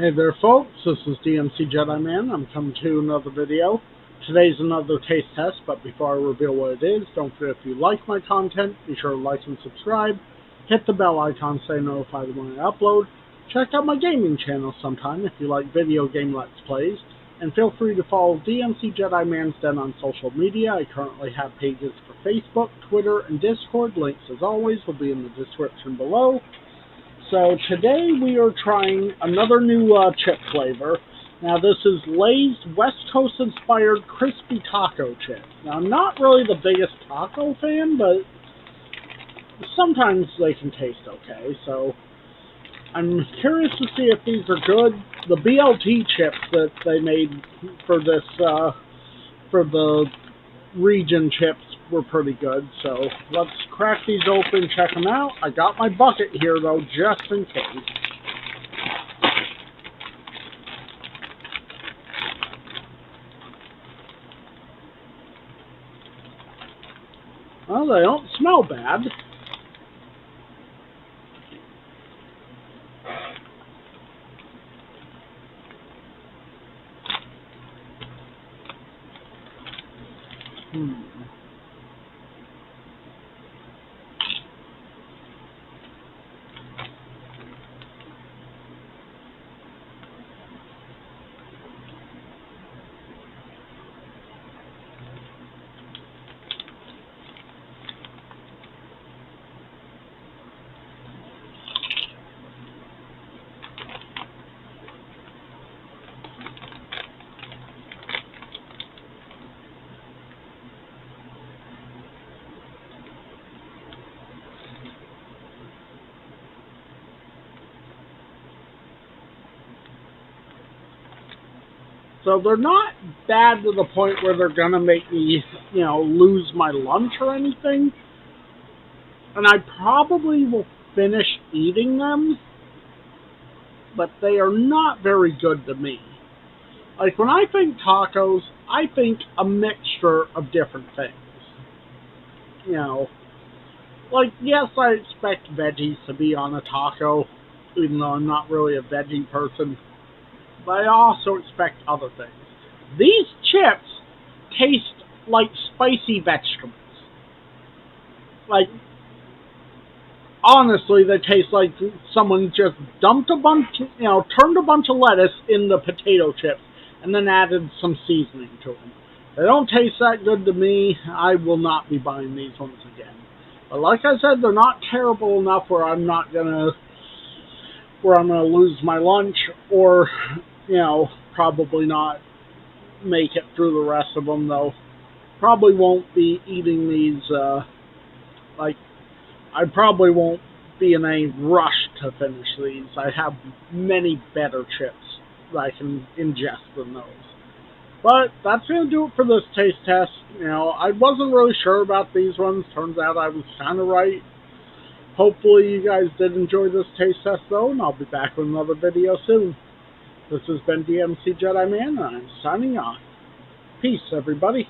Hey there folks, this is DMC Jedi Man. I'm coming to another video. Today's another taste test, but before I reveal what it is, don't forget if you like my content, be sure to like and subscribe. Hit the bell icon to stay notified when I upload. Check out my gaming channel sometime if you like video game Let's Plays. And feel free to follow DMC Jedi Man's Den on social media. I currently have pages for Facebook, Twitter, and Discord. Links, as always, will be in the description below. So today we are trying another new chip flavor. Now this is Lay's West Coast inspired crispy taco chip. Now I'm not really the biggest taco fan, but sometimes they can taste okay. So I'm curious to see if these are good. The BLT chips that they made for this for the region chips were pretty good, so let's crack these open, check them out. I got my bucket here though, just in case. Well, they don't smell bad. So they're not bad to the point where they're gonna make me, lose my lunch or anything. And I probably will finish eating them, but they are not very good to me. Like, when I think tacos, I think a mixture of different things. Like, yes, I expect veggies to be on a taco, even though I'm not really a veggie person. But I also expect other things. These chips taste like spicy vegetables. Like, honestly, they taste like someone just dumped a bunch, turned a bunch of lettuce in the potato chips and then added some seasoning to them. They don't taste that good to me. I will not be buying these ones again. But like I said, they're not terrible enough where I'm gonna lose my lunch or, probably not make it through the rest of them, though. Probably won't be eating these, I probably won't be in a rush to finish these. I have many better chips that I can ingest than those. But that's going to do it for this taste test. I wasn't really sure about these ones. Turns out I was kind of right. Hopefully you guys did enjoy this taste test, though, and I'll be back with another video soon. This has been DMC Jedi Man, and I'm signing off. Peace, everybody.